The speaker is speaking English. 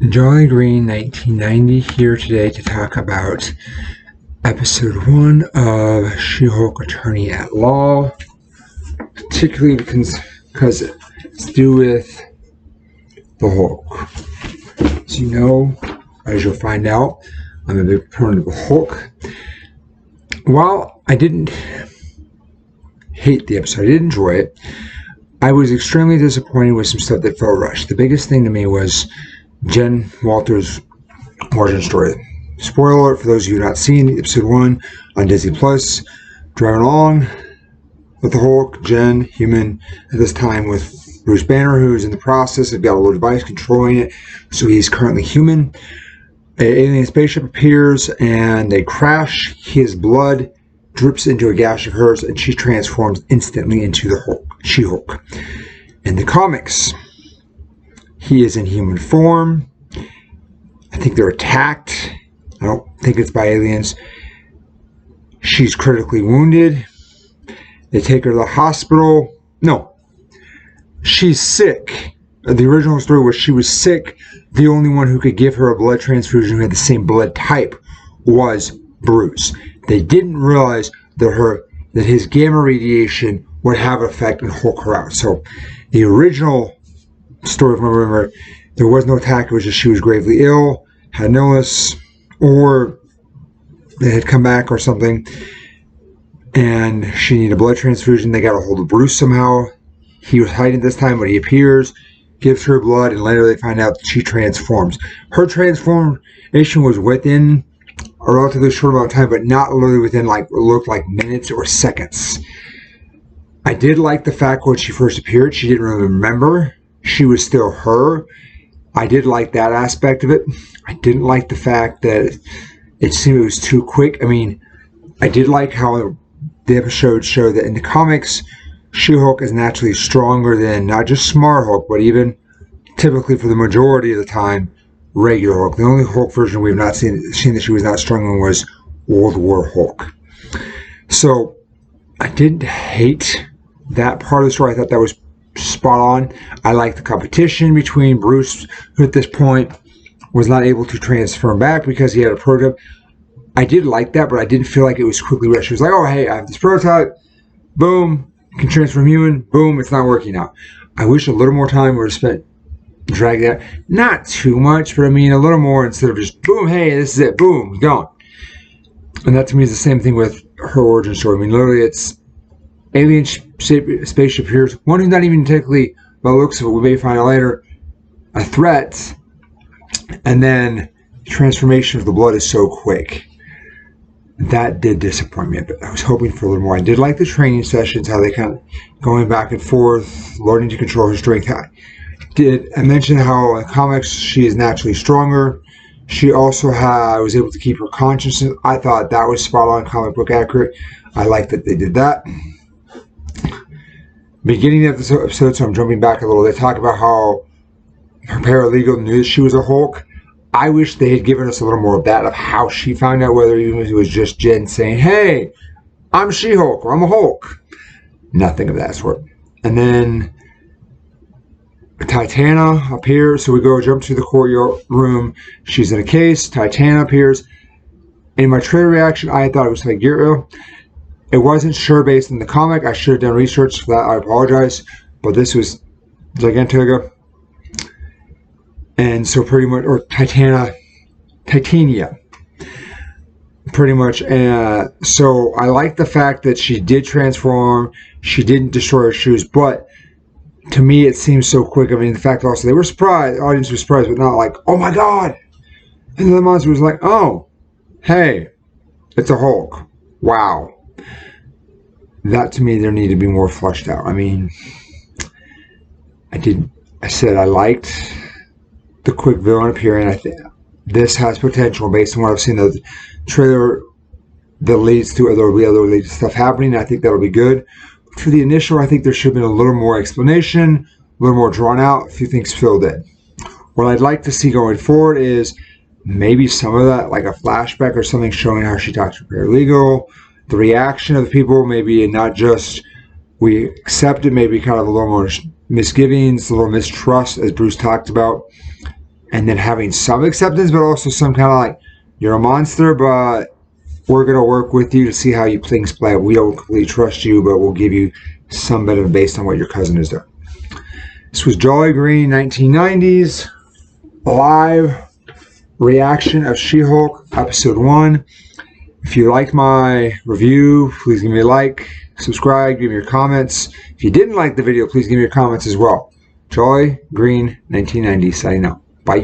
Jolly Green 1990 here today to talk about episode 1 of She-Hulk Attorney at Law, particularly because it's to do with the Hulk. As you know, as you'll find out, I'm a big proponent of the Hulk. While I didn't hate the episode, I did enjoy it, I was extremely disappointed with some stuff that felt rushed. The biggest thing to me was Jen Walters' origin story. Spoiler alert for those of you who have not seen episode 1 on Disney Plus. Driving along with the Hulk, Jen, human at this time, with Bruce Banner, who's in the process of got a little device controlling it, so he's currently human. An alien spaceship appears and they crash. His blood drips into a gash of hers and she transforms instantly into the Hulk, She-Hulk. In the comics, he is in human form. I think they're attacked. I don't think it's by aliens. She's critically wounded. They take her to the hospital. No. She's sick. The original story was she was sick. The only one who could give her a blood transfusion who had the same blood type was Bruce. They didn't realize that his gamma radiation would have an effect and Hulk her out. So the original story, if I remember, there was no attack. It was just she was gravely ill, had an illness, or they had come back or something, and she needed a blood transfusion. They got a hold of Bruce somehow. He was hiding this time, but he appears, gives her blood, and later they find out that she transforms. Her transformation was within a relatively short amount of time, but not literally within what looked like minutes or seconds. I did like the fact when she first appeared, she didn't really remember. She was still her. I did like that aspect of it. I didn't like the fact that it seemed it was too quick. I mean, I did like how the episode showed that in the comics, She-Hulk is naturally stronger than not just Smart Hulk, but even typically for the majority of the time, regular Hulk. The only Hulk version we've not seen that she was not strong in was World War Hulk. So I didn't hate that part of the story. I thought that was spot on. I like the competition between Bruce, who at this point was not able to transform back because he had a prototype. I did like that, but I didn't feel like it was quickly rushed. She was like, oh, hey, I have this prototype. Boom. Can transform human. Boom. It's not working now. I wish a little more time would have spent drag that. Not too much, but I mean a little more instead of just boom, hey, this is it. Boom, gone. And that to me is the same thing with her origin story. I mean, literally it's alien spaceship appears. One who's not even technically, by the looks of it, we may find out later, a threat. And then the transformation of the blood is so quick. That did disappoint me a bit. I was hoping for a little more. I did like the training sessions, how they kind of going back and forth, learning to control her strength. I mentioned how in comics she is naturally stronger. She also was able to keep her consciousness. I thought that was spot on, comic book accurate. I like that they did that. Beginning of this episode, so I'm jumping back a little, they talk about how her paralegal knew that she was a Hulk. I wish they had given us a little more of that, of how she found out, whether even if it was just Jen saying, hey, I'm She-Hulk, or I'm a Hulk. Nothing of that sort. And then Titania appears, so we jump to the courtyard room. She's in a case. Titania appears. In my trailer reaction, I thought it was like Gyro. It wasn't sure based on the comic. I should have done research for that. I apologize. But this was Gigantega. And so pretty much, or Titania. Pretty much. So I like the fact that she did transform. She didn't destroy her shoes. But to me, it seems so quick. I mean, the fact also, they were surprised. The audience was surprised, but not like, oh my God. And the monster was like, oh, hey, it's a Hulk. Wow. That to me, there needed to be more fleshed out. I mean, I said I liked the quick villain appearing. I think this has potential based on what I've seen the trailer that leads to there will be other related stuff happening. I think that'll be good. For the initial, I think there should have been a little more explanation, a little more drawn out, a few things filled in. What I'd like to see going forward is maybe some of that, like a flashback or something showing how she talks to her paralegal, the reaction of the people, maybe not just we accept it, maybe kind of a little more misgivings, a little mistrust, as Bruce talked about. and then having some acceptance, but also some kind of like, you're a monster, but we're going to work with you to see how things play out. We don't completely trust you, but we'll give you some benefit based on what your cousin is doing. This was Jolly Green, 1990s, live reaction of She-Hulk, episode 1. If you liked my review, please give me a like, subscribe, give me your comments. If you didn't like the video, please give me your comments as well. Jolly Green, 1990, signing out. Bye.